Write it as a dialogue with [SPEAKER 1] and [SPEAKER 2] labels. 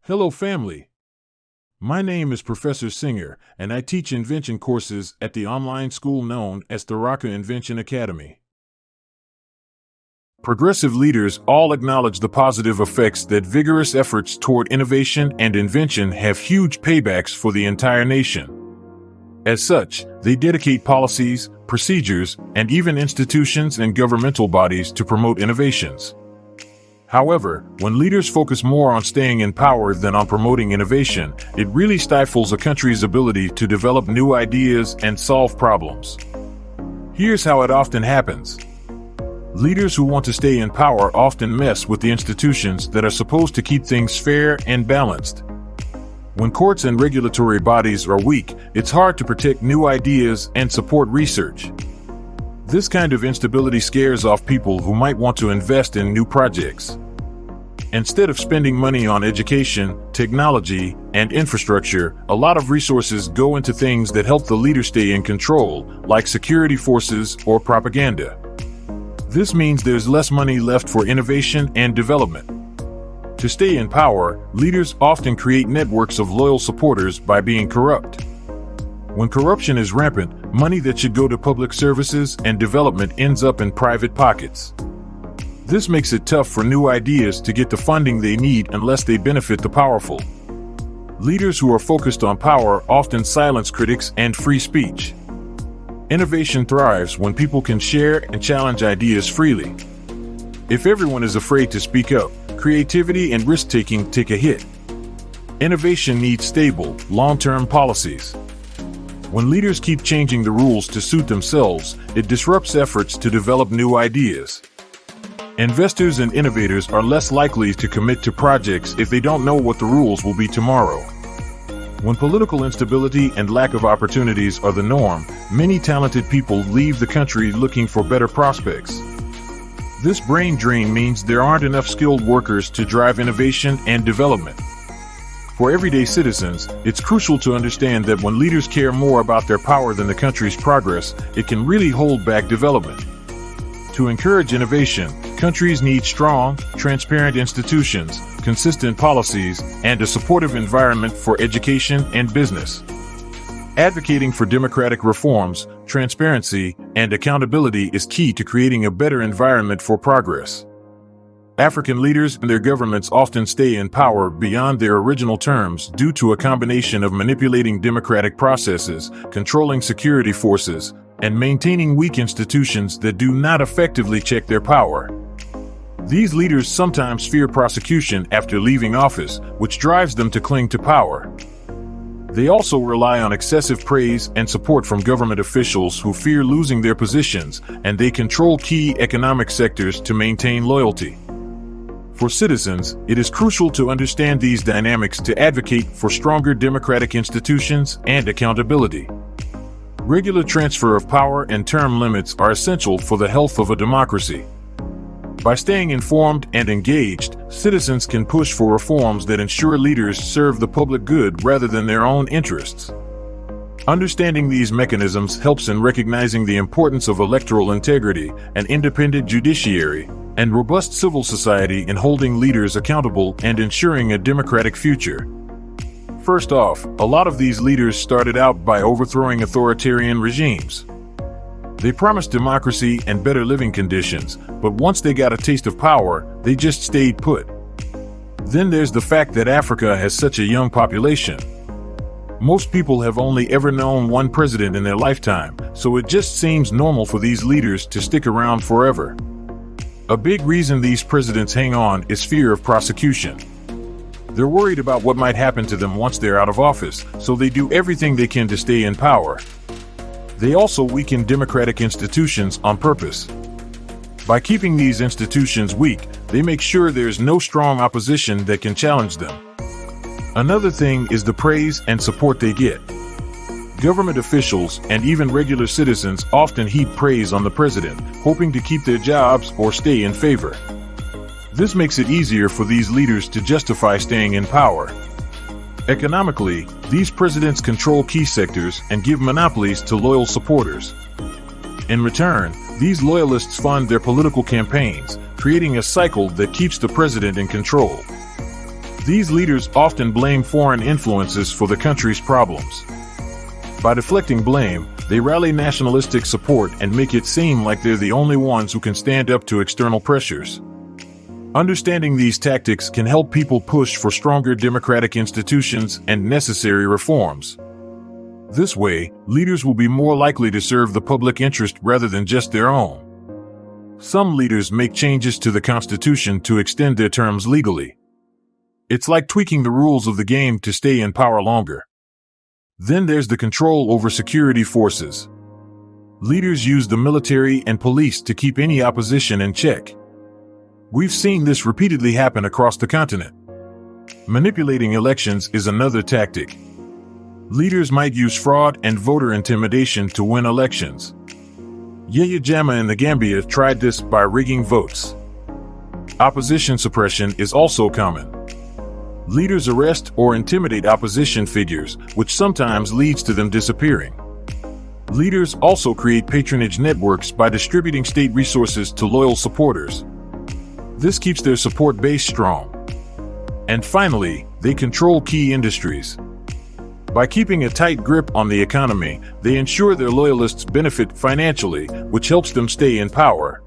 [SPEAKER 1] Hello, family. My name is Professor Singer, and I teach Invention courses at the online school known as the Invention Academy. Progressive leaders all acknowledge the positive effects that vigorous efforts toward innovation and invention have huge paybacks for the entire nation. As such, they dedicate policies, procedures, and even institutions and governmental bodies to promote innovations. However, when leaders focus more on staying in power than on promoting innovation, it really stifles a country's ability to develop new ideas and solve problems. Here's how it often happens. Leaders who want to stay in power often mess with the institutions that are supposed to keep things fair and balanced. When courts and regulatory bodies are weak, it's hard to protect new ideas and support research. This kind of instability scares off people who might want to invest in new projects. Instead of spending money on education, technology, and infrastructure, a lot of resources go into things that help the leader stay in control, like security forces or propaganda. This means there's less money left for innovation and development. To stay in power, leaders often create networks of loyal supporters by being corrupt. When corruption is rampant, money that should go to public services and development ends up in private pockets. This makes it tough for new ideas to get the funding they need unless they benefit the powerful. Leaders who are focused on power often silence critics and free speech. Innovation thrives when people can share and challenge ideas freely. If everyone is afraid to speak up, creativity and risk-taking take a hit. Innovation needs stable, long-term policies. When leaders keep changing the rules to suit themselves, it disrupts efforts to develop new ideas. Investors and innovators are less likely to commit to projects if they don't know what the rules will be tomorrow. When political instability and lack of opportunities are the norm, many talented people leave the country looking for better prospects. This brain drain means there aren't enough skilled workers to drive innovation and development. For everyday citizens, it's crucial to understand that when leaders care more about their power than the country's progress, it can really hold back development. To encourage innovation, countries need strong, transparent institutions, consistent policies, and a supportive environment for education and business. Advocating for democratic reforms, transparency, and accountability is key to creating a better environment for progress. African leaders and their governments often stay in power beyond their original terms due to a combination of manipulating democratic processes, controlling security forces, and maintaining weak institutions that do not effectively check their power. These leaders sometimes fear prosecution after leaving office, which drives them to cling to power. They also rely on excessive praise and support from government officials who fear losing their positions, and they control key economic sectors to maintain loyalty. For citizens, it is crucial to understand these dynamics to advocate for stronger democratic institutions and accountability. Regular transfer of power and term limits are essential for the health of a democracy. By staying informed and engaged, citizens can push for reforms that ensure leaders serve the public good rather than their own interests. Understanding these mechanisms helps in recognizing the importance of electoral integrity, an independent judiciary, and robust civil society in holding leaders accountable and ensuring a democratic future. First off, a lot of these leaders started out by overthrowing authoritarian regimes. They promised democracy and better living conditions, but once they got a taste of power, they just stayed put. Then there's the fact that Africa has such a young population. Most people have only ever known one president in their lifetime, so it just seems normal for these leaders to stick around forever. A big reason these presidents hang on is fear of prosecution. They're worried about what might happen to them once they're out of office, so they do everything they can to stay in power. They also weaken democratic institutions on purpose. By keeping these institutions weak, they make sure there's no strong opposition that can challenge them. Another thing is the praise and support they get. Government officials and even regular citizens often heap praise on the president, hoping to keep their jobs or stay in favor. This makes it easier for these leaders to justify staying in power. Economically, these presidents control key sectors and give monopolies to loyal supporters. In return, these loyalists fund their political campaigns, creating a cycle that keeps the president in control. These leaders often blame foreign influences for the country's problems. By deflecting blame, they rally nationalistic support and make it seem like they're the only ones who can stand up to external pressures. Understanding these tactics can help people push for stronger democratic institutions and necessary reforms. This way, leaders will be more likely to serve the public interest rather than just their own. Some leaders make changes to the Constitution to extend their terms legally. It's like tweaking the rules of the game to stay in power longer. Then there's the control over security forces. Leaders use the military and police to keep any opposition in check. We've seen this repeatedly happen across the continent. Manipulating elections is another tactic. Leaders might use fraud and voter intimidation to win elections. Yahya Jammeh in the Gambia tried this by rigging votes. Opposition suppression is also common. Leaders arrest or intimidate opposition figures, which sometimes leads to them disappearing. Leaders also create patronage networks by distributing state resources to loyal supporters. This keeps their support base strong. And finally, they control key industries. By keeping a tight grip on the economy, they ensure their loyalists benefit financially, which helps them stay in power.